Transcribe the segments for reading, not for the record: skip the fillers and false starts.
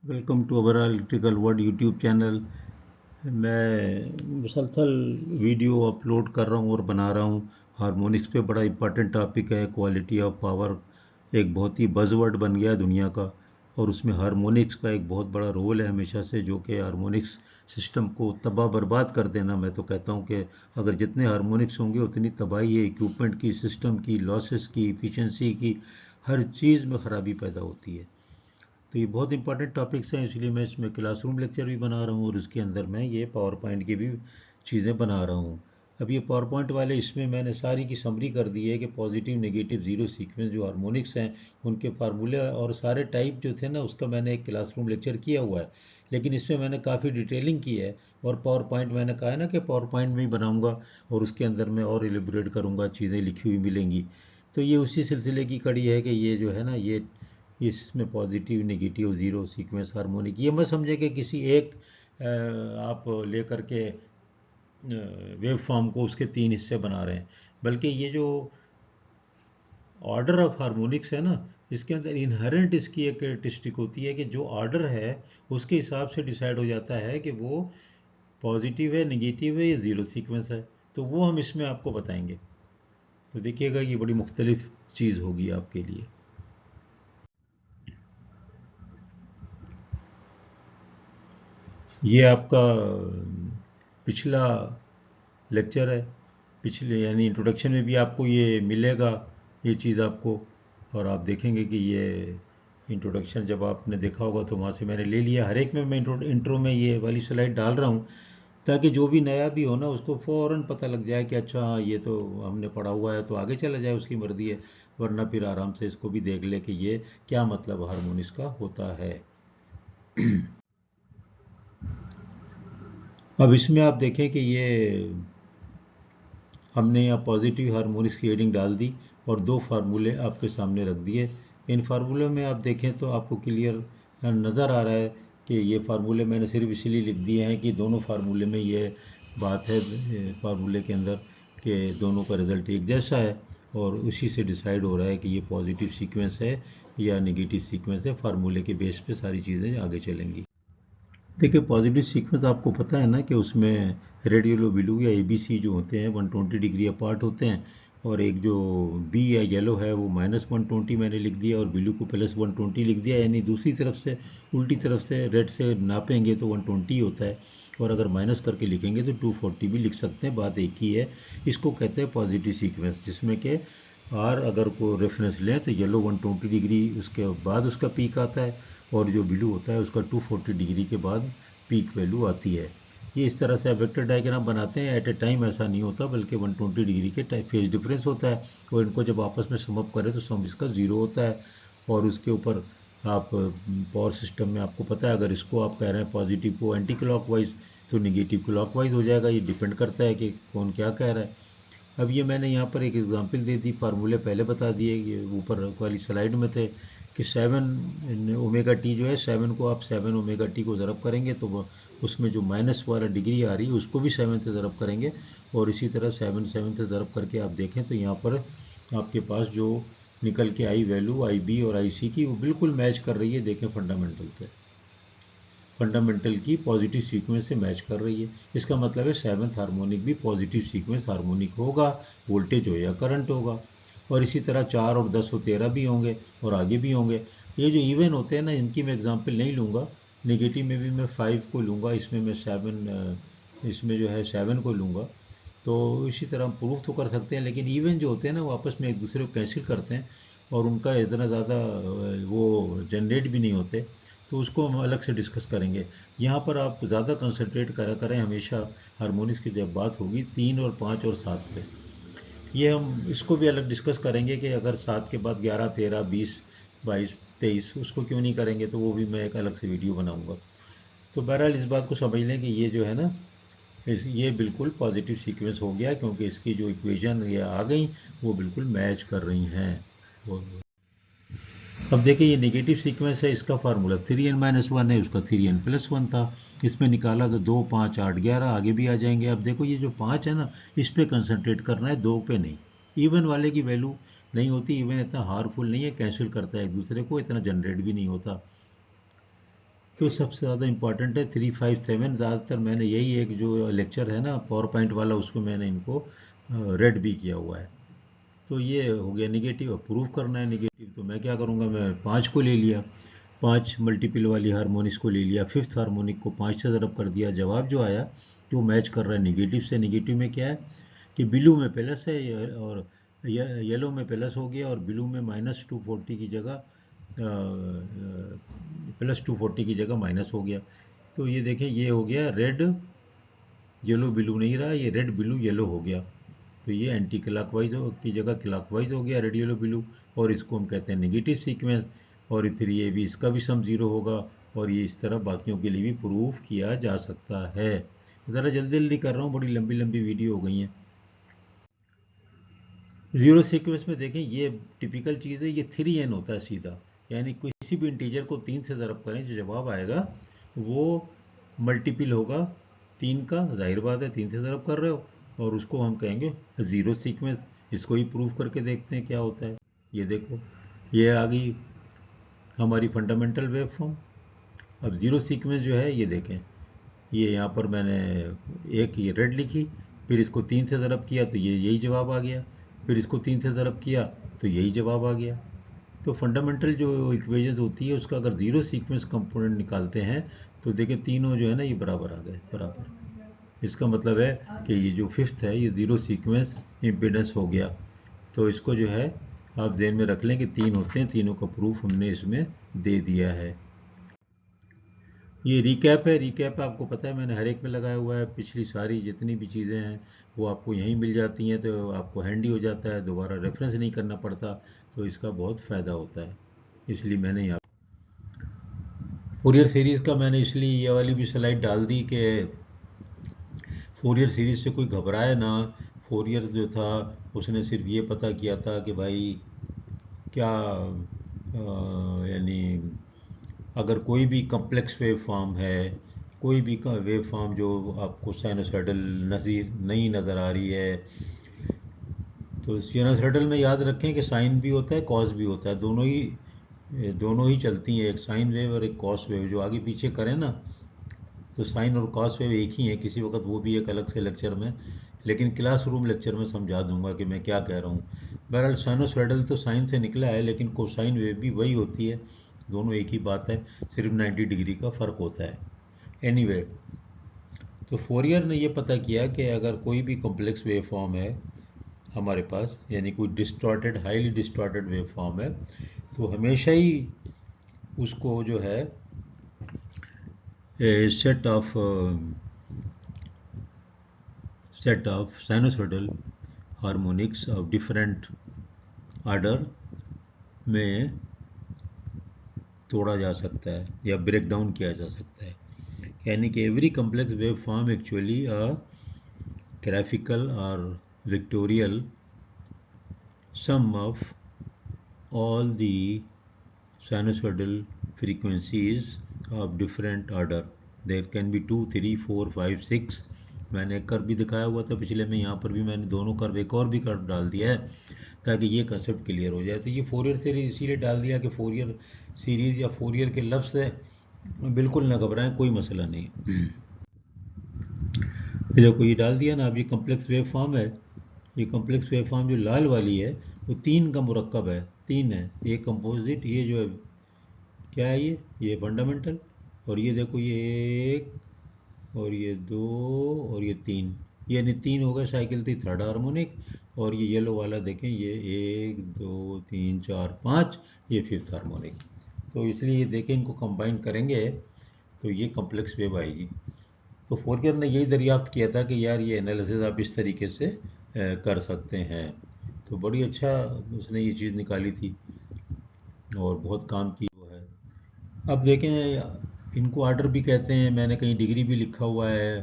Welcome to our electrical world YouTube channel. मैं मुसलसल video upload कर रहा हूँ और बना रहा हूँ। हारमोनिक्स पे बड़ा इम्पोर्टेंट टॉपिक है, क्वालिटी ऑफ पावर एक बहुत ही बज़वर्ड बन गया दुनिया का, और उसमें हारमोनिक्स का एक बहुत बड़ा रोल है हमेशा से, जो कि हारमोनिक्स सिस्टम को तबाह बर्बाद कर देना। मैं तो कहता हूँ कि अगर जितने हारमोनिक्स होंगे उतनी तबाही है, इक्विपमेंट की, सिस्टम की, लॉसेस की, इफ़िशेंसी की, हर चीज़ में ख़राबी पैदा होती है। तो ये बहुत इंपॉर्टेंट टॉपिक्स हैं, इसलिए मैं इसमें क्लासरूम लेक्चर भी बना रहा हूँ और उसके अंदर मैं ये पावर पॉइंट की भी चीज़ें बना रहा हूँ। अब ये पावर पॉइंट वाले इसमें मैंने सारी की समरी कर दी है कि पॉजिटिव नेगेटिव ज़ीरो सीक्वेंस जो हारमोनिक्स हैं उनके फार्मूले और सारे टाइप जो थे ना, उसका मैंने एक क्लासरूम लेक्चर किया हुआ है। लेकिन इसमें मैंने काफ़ी डिटेलिंग की है, और पावर पॉइंट मैंने कहा है ना कि पावर पॉइंट में ही बनाऊँगा और उसके अंदर मैं और एलिब्रेट करूँगा, चीज़ें लिखी हुई मिलेंगी। तो ये उसी सिलसिले की कड़ी है कि ये जो है ना, ये इसमें positive negative zero sequence harmonic, ये मत समझे कि किसी एक आप लेकर के वेव फॉर्म को उसके तीन हिस्से बना रहे हैं, बल्कि ये जो ऑर्डर ऑफ हार्मोनिक्स है ना, इसके अंदर इनहेरेंट इसकी एक कैरेक्टरिस्टिक होती है कि जो ऑर्डर है उसके हिसाब से डिसाइड हो जाता है कि वो पॉजिटिव है, नेगेटिव है या ज़ीरो सीक्वेंस है। तो वो हम इसमें आपको बताएंगे। तो देखिएगा, ये बड़ी मुख्तलिफ चीज़ होगी आपके लिए। ये आपका पिछला लेक्चर है, पिछले यानी इंट्रोडक्शन में भी आपको ये मिलेगा, ये चीज़ आपको। और आप देखेंगे कि ये इंट्रोडक्शन जब आपने देखा होगा तो वहाँ से मैंने ले लिया। हर एक में मैं इंट्रो में ये वाली स्लाइड डाल रहा हूँ, ताकि जो भी नया भी हो ना उसको फ़ौरन पता लग जाए कि अच्छा हाँ, ये तो हमने पढ़ा हुआ है, तो आगे चला जाए, उसकी मर्ज़ी है। वरना फिर आराम से इसको भी देख ले कि ये क्या मतलब हारमोनिक्स का होता है। अब इसमें आप देखें कि ये हमने यहाँ पॉजिटिव हार्मोनिक्स की हेडिंग डाल दी और दो फार्मूले आपके सामने रख दिए। इन फार्मूलों में आप देखें तो आपको क्लियर नज़र आ रहा है कि ये फार्मूले मैंने सिर्फ इसलिए लिख दिए हैं कि दोनों फार्मूले में ये बात है, फार्मूले के अंदर, कि दोनों का रिज़ल्ट एक जैसा है, और उसी से डिसाइड हो रहा है कि ये पॉजिटिव सीक्वेंस है या नेगेटिव सीक्वेंस है। फार्मूले के बेस पे सारी चीज़ें आगे चलेंगी। देखिए, पॉजिटिव सीक्वेंस आपको पता है ना कि उसमें रेड येलो ब्लू या ABC जो होते हैं 120 डिग्री अपार्ट होते हैं, और एक जो बी या येलो है वो -120 मैंने लिख दिया और ब्लू को +120 लिख दिया। यानी दूसरी तरफ से, उल्टी तरफ से रेड से नापेंगे तो 120 होता है, और अगर माइनस करके लिखेंगे तो 240 भी लिख सकते हैं, बात एक ही है। इसको कहते हैं पॉजिटिव सीक्वेंस, जिसमें कि आर अगर को रेफरेंस लें तो येलो 120 डिग्री उसके बाद उसका पीक आता है, और जो ब्लू होता है उसका 240 डिग्री के बाद पीक वैल्यू आती है। ये इस तरह से आप वेक्टर डायग्राम बनाते हैं। एट ए टाइम ऐसा नहीं होता, बल्कि 120 डिग्री के फेज डिफरेंस होता है, और इनको जब आपस में सम अप करें तो सम इसका ज़ीरो होता है। और उसके ऊपर आप पावर सिस्टम में आपको पता है, अगर इसको आप कह रहे हैं पॉजिटिव को एंटी क्लॉकवाइज, तो निगेटिव क्लॉकवाइज हो जाएगा। ये डिपेंड करता है कि कौन क्या कह रहा है। अब ये मैंने यहाँ पर एक एग्जांपल दे दी, फार्मूले पहले बता दिए, ये ऊपर वाली स्लाइड में थे कि 7 ओमेगा टी जो है, 7 को आप 7 ओमेगा टी को ज़रब करेंगे तो उसमें जो माइनस वाला डिग्री आ रही है उसको भी 7 से ज़रब करेंगे, और इसी तरह 7 से ज़रब करके आप देखें तो यहाँ पर आपके पास जो निकल के आई वैल्यू IB और IC की, वो बिल्कुल मैच कर रही है। देखें, फंडामेंटल की पॉजिटिव सीक्वेंस से मैच कर रही है। इसका मतलब है सेवन्थ हार्मोनिक भी पॉजिटिव सीक्वेंस हार्मोनिक होगा, वोल्टेज हो या करंट होगा। और इसी तरह 4 और 10 और 13 भी होंगे, और आगे भी होंगे। ये जो इवन होते हैं ना, इनकी मैं एग्जांपल नहीं लूँगा। नेगेटिव में भी मैं 5 को लूँगा, इसमें मैं 7, इसमें जो है 7 को लूँगा। तो इसी तरह हम प्रूफ तो कर सकते हैं, लेकिन इवन जो होते हैं ना वो आपस में एक दूसरे को कैंसिल करते हैं, और उनका इतना ज़्यादा वो जनरेट भी नहीं होते। तो उसको हम अलग से डिस्कस करेंगे। यहाँ पर आप ज़्यादा कंसंट्रेट करा करें हमेशा, हारमोनिक्स की जब बात होगी 3 और 5 और 7 पे। ये हम इसको भी अलग डिस्कस करेंगे कि अगर 7 के बाद 11, 13, 20, 22, 23, उसको क्यों नहीं करेंगे, तो वो भी मैं एक अलग से वीडियो बनाऊंगा। तो बहरहाल इस बात को समझ लें कि ये जो है ना, ये बिल्कुल पॉजिटिव सीक्वेंस हो गया, क्योंकि इसकी जो इक्वेशन ये आ गई वो बिल्कुल मैच कर रही हैं। अब देखिए, ये नेगेटिव सीक्वेंस है, इसका फार्मूला 3n-1 है, उसका 3n+1 था। इसमें निकाला तो 2, 5, 8, 11 आगे भी आ जाएंगे। अब देखो, ये जो 5 है ना, इस पे कंसंट्रेट करना है, 2 पे नहीं। इवन वाले की वैल्यू नहीं होती, इवन इतना हार्मफुल नहीं है, कैंसिल करता है एक दूसरे को, इतना जनरेट भी नहीं होता। तो सबसे ज़्यादा इम्पॉर्टेंट है 357। ज़्यादातर मैंने यही एक जो लेक्चर है ना पावर पॉइंट वाला, उसको मैंने इनको रेड भी किया हुआ है। तो ये हो गया निगेटिव। अब प्रूव करना है निगेटिव, तो मैं क्या करूँगा, मैं 5 को ले लिया, 5 मल्टीपल वाली हार्मोनिक्स को ले लिया, फिफ्थ हार्मोनिक को 5 से ज़रब कर दिया। जवाब जो आया वो मैच कर रहा है निगेटिव से। निगेटिव में क्या है कि ब्लू में प्लस है और येलो में प्लस हो गया, और ब्लू में -240 की जगह +240 की जगह माइनस हो गया। तो ये देखें, ये हो गया रेड येलो ब्लू नहीं रहा, ये रेड ब्लू येलो हो गया। तो ये एंटी क्लॉकवाइज की जगह क्लॉकवाइज हो गया, रेड येलो ब्लू, और इसको हम कहते हैं नेगेटिव सीक्वेंस। और फिर ये भी, इसका भी सम जीरो होगा, और ये इस तरह बाकियों के लिए भी प्रूफ किया जा सकता है। ज़रा जल्दी जल्दी कर रहा हूँ, बड़ी लंबी लंबी वीडियो हो गई हैं। जीरो सीक्वेंस में देखें, ये टिपिकल चीज़ है, ये 3n होता है सीधा, यानी किसी भी इंटीजर को 3 से ज़रब करें, जो जवाब आएगा वो मल्टीपल होगा 3 का। जाहिर बात है 3 से ज़रब कर रहे हो, और उसको हम कहेंगे ज़ीरो सीक्वेंस। इसको ही प्रूफ करके देखते हैं क्या होता है। ये देखो, ये आ गई हमारी फंडामेंटल वेव फॉर्म। अब ज़ीरो सीक्वेंस जो है, ये देखें, ये यहाँ पर मैंने एक ये रेड लिखी, फिर इसको 3 से ज़रब किया तो ये यही जवाब आ गया, फिर इसको 3 से ज़रब किया तो यही जवाब आ गया। तो फंडामेंटल जो इक्वेशन होती है, उसका अगर ज़ीरो सीक्वेंस कंपोनेंट निकालते हैं तो देखिए तीनों जो है ना, ये बराबर आ गए, बराबर। इसका मतलब है कि ये जो फिफ्थ है, ये ज़ीरो सीक्वेंस इम्पीडेंस हो गया। तो इसको जो है आप ध्यान में रख लें कि 3 होते हैं, तीनों का प्रूफ हमने इसमें दे दिया है। ये रिकैप है, रिकैप आपको पता है मैंने हर एक में लगाया हुआ है। पिछली सारी जितनी भी चीज़ें हैं वो आपको यहीं मिल जाती हैं, तो आपको हैंडी हो जाता है, दोबारा रेफरेंस नहीं करना पड़ता, तो इसका बहुत फ़ायदा होता है। इसलिए मैंने यहाँ फोरियर सीरीज़ का मैंने इसलिए ये वाली भी स्लाइड डाल दी कि फोरियर सीरीज़ से कोई घबराए ना। फोरियर जो था उसने सिर्फ ये पता किया था कि भाई क्या यानी अगर कोई भी कम्प्लेक्स वेव फॉर्म है, कोई भी वेव फॉर्म जो आपको साइनोसॉइडल नहीं नज़र आ रही है, तो साइनोसॉइडल में याद रखें कि साइन भी होता है कॉस भी होता है, दोनों ही चलती हैं, एक साइन वेव और एक कॉस वेव। जो आगे पीछे करें ना, तो साइन और कॉस वेव एक ही है, किसी वक्त वो भी एक अलग से लेक्चर में, लेकिन क्लासरूम लेक्चर में समझा दूंगा कि मैं क्या कह रहा हूँ। बहरहाल साइनोसॉइडल तो साइन से निकला है, लेकिन कोसाइन वेव भी वही होती है, दोनों एक ही बात है, सिर्फ 90 डिग्री का फ़र्क होता है। एनीवे, तो फोरियर ने ये पता किया कि अगर कोई भी कॉम्प्लेक्स वेव फॉर्म है हमारे पास, यानी कोई distorted, highly distorted wave form है, तो हमेशा ही उसको जो है set of sinusoidal harmonics of different order में तोड़ा जा सकता है या ब्रेक डाउन किया जा सकता है। यानी कि every complex wave form actually अ ग्राफिकल और विक्टोरियल sum of all the sinusoidal frequencies of different order. There can be 2, 3, 4, 5, 6. मैंने एक कर्व भी दिखाया हुआ था पिछले में, यहाँ पर भी मैंने दोनों कर्व, एक और भी कर्व डाल दिया है ताकि ये कंसेप्ट क्लियर हो जाए। तो ये फोरियर सीरीज इसीलिए डाल दिया कि फोरियर सीरीज या फोरियर के लफ्ज़ से बिल्कुल ना घबराएं, कोई मसला नहीं। देखो ये डाल दिया ना, अब ये कम्प्लेक्स वेव फॉर्म है। ये कम्प्लेक्स वेव फॉर्म जो लाल वाली है वो 3 का मुरक्कब है, 3 है, एक कंपोजिट, ये जो है क्या है, ये फंडामेंटल, और ये देखो ये 1 और ये 2 और ये 3, यानी 3 हो गए साइकिल थी थर्ड हार्मोनिक, और ये येलो वाला देखें, ये 1 2 3 4 5, ये फिफ्थ हार्मोनिक। तो इसलिए देखें इनको कंबाइन करेंगे तो ये कम्प्लेक्स वेव आएगी। तो फोरियर ने यही दरियाफ्त किया था कि यार ये एनालिसिस आप इस तरीके से कर सकते हैं, तो बड़ी अच्छा उसने ये चीज़ निकाली थी और बहुत काम की वो है। अब देखें, इनको आर्डर भी कहते हैं, मैंने कहीं डिग्री भी लिखा हुआ है,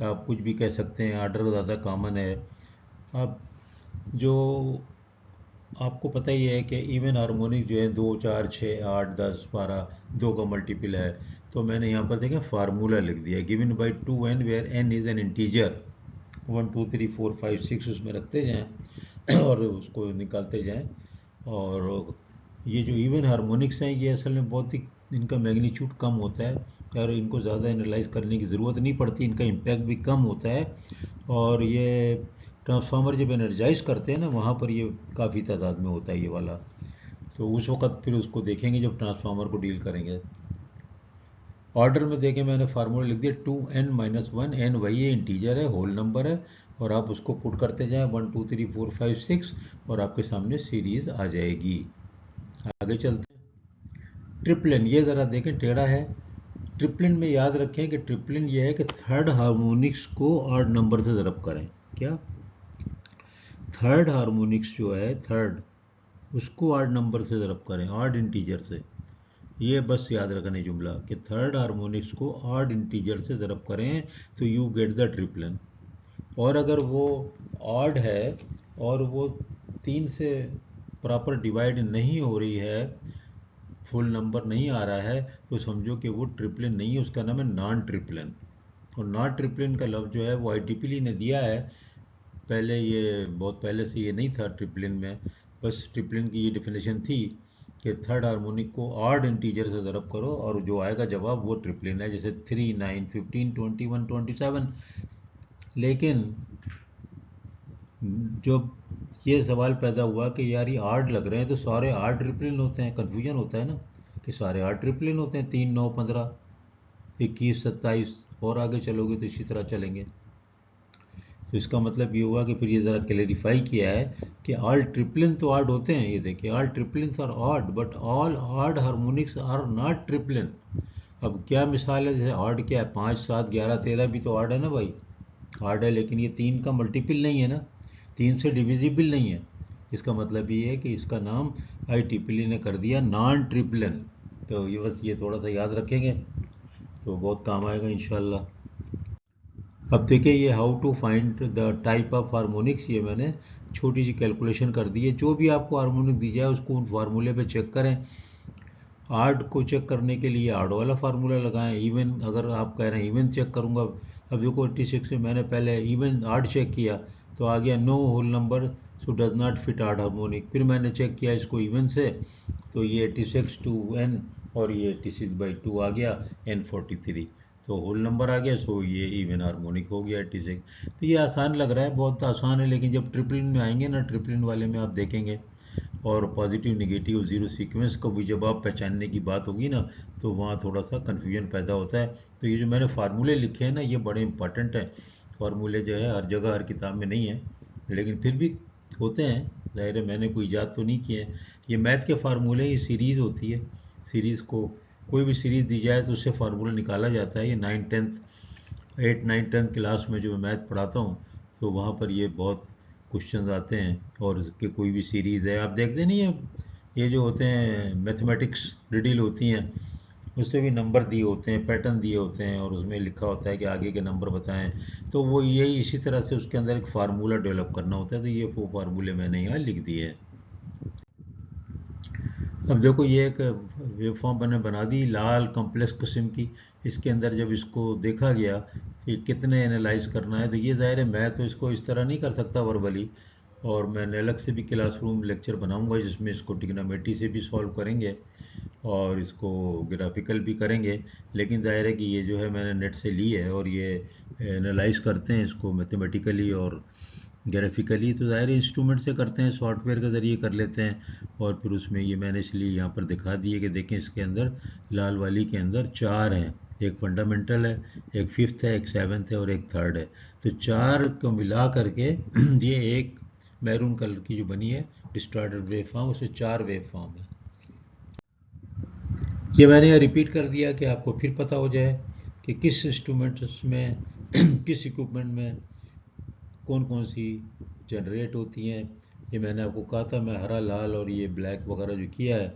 आप कुछ भी कह सकते हैं, आर्डर ज़्यादा कॉमन है। अब जो आपको पता ही है कि इवन हार्मोनिक जो है 2 4 6 8 10 12 2 का मल्टीपल है, तो मैंने यहाँ पर देखें फार्मूला लिख दिया, given by 2n where n is an integer, 1 2 3 4 5 6 उसमें रखते जाएं और उसको निकालते जाएं। और ये जो इवन हार्मोनिक्स हैं ये असल में बहुत ही इनका मैग्नीट्यूड कम होता है और इनको ज़्यादा एनालाइज करने की ज़रूरत नहीं पड़ती, इनका इम्पैक्ट भी कम होता है। और ये ट्रांसफार्मर जब एनर्जाइज करते हैं ना, वहाँ पर ये काफ़ी तादाद में होता है ये वाला। तो उस वक्त फिर उसको देखेंगे जब ट्रांसफार्मर को डील करेंगे। ऑर्डर में देखें मैंने फार्मूला लिख दिया 2n-1, n वही है, इंटीजर है, होल नंबर है, और आप उसको पुट करते जाएं 1 2 3 4 5 6 और आपके सामने सीरीज आ जाएगी। आगे चलते हैं। ट्रिपलिन, ये ज़रा देखें टेढ़ा है। ट्रिपलिन में याद रखें कि ट्रिपलिन ये है कि थर्ड हार्मोनिक्स को ऑड नंबर से ज़रब करें। क्या थर्ड हार्मोनिक्स जो है थर्ड, उसको ऑड नंबर से ज़रब करें, ऑड इंटीजर से। ये बस याद रखने जुमला कि थर्ड हार्मोनिक्स को ऑड इंटीजर से ज़रब करें तो यू गेट द ट्रिपलिन। और अगर वो ऑड है और वो 3 से प्रॉपर डिवाइड नहीं हो रही है, फुल नंबर नहीं आ रहा है, तो समझो कि वो ट्रिपलिन नहीं है, उसका नाम है नॉन ट्रिपलिन। और नॉन ट्रिपलिन का लफ्ज़ जो है वो IEEE ने दिया है। पहले ये बहुत पहले से ये नहीं था ट्रिपलिन में, बस ट्रिपलिन की ये डेफिनेशन थी कि थर्ड हार्मोनिक को ऑड इंटीजर से ज़रब करो और जो आएगा जवाब वो ट्रिपलिन है, जैसे 3 9 15 21 27। लेकिन जब ये सवाल पैदा हुआ कि यार ये आर्ड लग रहे हैं तो सारे आर्ड ट्रिपलिन होते हैं, कन्फ्यूजन होता है ना कि सारे आर्ड ट्रिपलिन होते हैं, 3 9 15 21 27 और आगे चलोगे तो इसी तरह चलेंगे। तो इसका मतलब ये हुआ कि फिर ये ज़रा क्लेरिफाई किया है कि ऑल ट्रिपलिन तो ऑड होते हैं। ये देखिए all triplens are odd but all odd harmonics are not triplen. अब क्या मिसाल है, जैसे ऑड क्या है, 5 7 11 13 भी तो ऑड है ना भाई, ऑड है, लेकिन ये 3 का मल्टीपल नहीं है ना, 3 से डिविजिबल नहीं है। इसका मतलब ये है कि इसका नाम IEEE ने कर दिया नॉन ट्रिपलिन। तो ये बस ये थोड़ा सा याद रखेंगे तो बहुत काम आएगा इंशाल्लाह। अब देखिए ये how to find the type of harmonics, ये मैंने छोटी सी कैलकुलेशन कर दी है। जो भी आपको हार्मोनिक दी जाए उसको उन फार्मूले पे चेक करें। आर्ड को चेक करने के लिए आर्ड वाला फार्मूला लगाएं। इवन अगर आप कह रहे हैं इवन चेक करूंगा, अब देखो 86 में मैंने पहले इवन आर्ड चेक किया तो आ गया no whole number so does not fit odd harmonic. फिर मैंने चेक किया इसको इवन से तो ये 86 टू n और ये 86/2 आ गया, n43 तो होल नंबर आ गया, सो ये इवन हार्मोनिक हो गया 86। तो ये आसान लग रहा है, बहुत आसान है, लेकिन जब ट्रिपलिन में आएंगे ना, ट्रिपलिन वाले में आप देखेंगे और पॉजिटिव नेगेटिव जीरो सीक्वेंस को भी जब आप पहचानने की बात होगी ना तो वहाँ थोड़ा सा कन्फ्यूजन पैदा होता है। तो ये जो मैंने फार्मूले लिखे हैं ना ये बड़े इंपॉर्टेंट हैं। फार्मूले जो है हर जगह हर किताब में नहीं है, लेकिन फिर भी होते हैं, ज़ाहिर है मैंने कोई ईजाद तो नहीं किए हैं। ये मैथ के फार्मूले, ये सीरीज़ होती है, सीरीज़ को कोई भी सीरीज़ दी जाए तो उससे फार्मूला निकाला जाता है। ये 9 10th 8 9 10th क्लास में जो मैं मैथ पढ़ाता हूँ तो वहाँ पर ये बहुत क्वेश्चंस आते हैं। और इसके कोई भी सीरीज़ है आप देखते नहीं है, ये जो होते हैं मैथमेटिक्स रिडल होती हैं उससे भी नंबर दिए होते हैं, पैटर्न दिए होते हैं और उसमें लिखा होता है कि आगे के नंबर बताएं। तो वो यही इसी तरह से उसके अंदर एक फार्मूला डेवलप करना होता है, तो ये वो फार्मूले मैंने यहाँ लिख दिए हैं। अब देखो ये एक वेव फॉर्म मैंने बना दी लाल कॉम्प्लेक्स किस्म की। इसके अंदर जब इसको देखा गया कि कितने एनालाइज करना है, तो ये ज़ाहिर है मैं तो इसको इस तरह नहीं कर सकता वर्बली, और मैंने अलग से भी क्लासरूम लेक्चर बनाऊंगा जिसमें इसको ट्रिग्नोमेट्री से भी सॉल्व करेंगे और इसको ग्राफिकल भी करेंगे। लेकिन ज़ाहिर है कि ये जो है मैंने नेट से ली है और ये एनालाइज करते हैं इसको मैथमेटिकली और ग्राफिकली, तो ज़ाहिर इंस्ट्रूमेंट से करते हैं, सॉफ्टवेयर के ज़रिए कर लेते हैं। और फिर उसमें ये मैंने इसलिए यहाँ पर दिखा दिए कि देखें इसके अंदर लाल वाली के अंदर 4 हैं, एक फंडामेंटल है, एक फिफ्थ है, एक सेवन्थ है और एक थर्ड है। तो 4 को मिला करके ये एक मैरून कलर की जो बनी है डिस्टॉर्टेड वेव फॉर्म, उससे 4 वेव फॉर्म है। ये मैंने यहाँ रिपीट कर दिया कि आपको फिर पता हो जाए कि किस इंस्ट्रूमेंट्स में किस इक्विपमेंट में कौन कौन सी जनरेट होती हैं। ये मैंने आपको कहा था, मैं हरा लाल और ये ब्लैक वगैरह जो किया है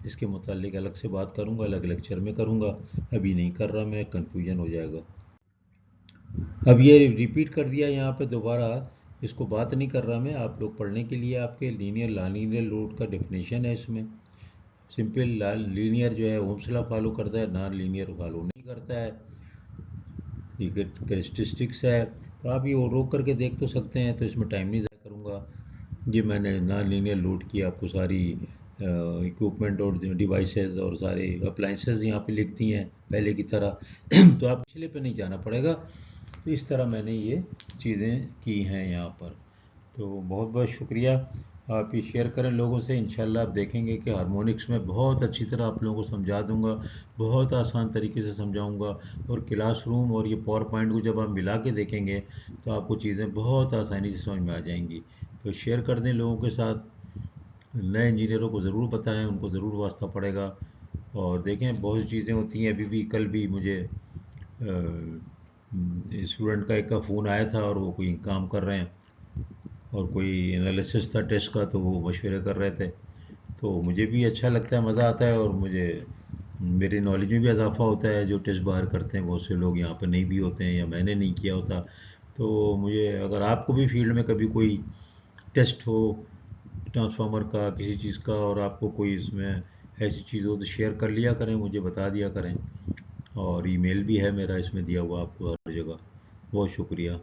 इसके मुतालिक अलग से बात करूंगा, अलग लेक्चर में करूंगा, अभी नहीं कर रहा मैं, कन्फ्यूजन हो जाएगा। अब ये रिपीट कर दिया यहाँ पे दोबारा, इसको बात नहीं कर रहा मैं, आप लोग पढ़ने के लिए आपके लीनियर नॉन लीनियर लोड का डेफिनेशन है इसमें। सिंपल लीनियर जो है ओम्स लॉ फॉलो करता है, नॉन लीनियर फॉलो नहीं करता है, ये कैरेक्टरिस्टिक्स है। तो आप ये रोक करके देख तो सकते हैं, तो इसमें टाइम नहीं ज़ाया करूँगा। ये मैंने नॉन लीनियर लोड की आपको सारी इक्विपमेंट और डिवाइसेस और सारे अप्लाइंसेस यहाँ पे लिखती हैं पहले की तरह। तो आप पिछले पे नहीं जाना पड़ेगा। तो इस तरह मैंने ये चीज़ें की हैं यहाँ पर। तो बहुत बहुत शुक्रिया। आप ये शेयर करें लोगों से। इंशाल्लाह आप देखेंगे कि हार्मोनिक्स में बहुत अच्छी तरह आप लोगों को समझा दूंगा, बहुत आसान तरीके से समझाऊंगा। और क्लासरूम और ये पावर पॉइंट को जब आप मिला के देखेंगे तो आपको चीज़ें बहुत आसानी से समझ में आ जाएंगी। तो शेयर कर दें लोगों के साथ। नए इंजीनियरों को ज़रूर बताएं, उनको ज़रूर वास्ता पड़ेगा। और देखें बहुत सी चीज़ें होती हैं। अभी भी कल भी मुझे स्टूडेंट का एक का फ़ोन आया था और वो कोई काम कर रहे हैं और कोई एनालिसिस था टेस्ट का, तो वो मशवरे कर रहे थे। तो मुझे भी अच्छा लगता है, मज़ा आता है और मुझे मेरी नॉलेज में भी इजाफा होता है। जो टेस्ट बाहर करते हैं बहुत से लोग यहाँ पर नहीं भी होते हैं या मैंने नहीं किया होता। तो मुझे, अगर आपको भी फील्ड में कभी कोई टेस्ट हो ट्रांसफार्मर का किसी चीज़ का और आपको कोई इसमें ऐसी चीज़ हो तो शेयर कर लिया करें, मुझे बता दिया करें। और ईमेल भी है मेरा इसमें दिया हुआ आपको हर जगह। बहुत शुक्रिया।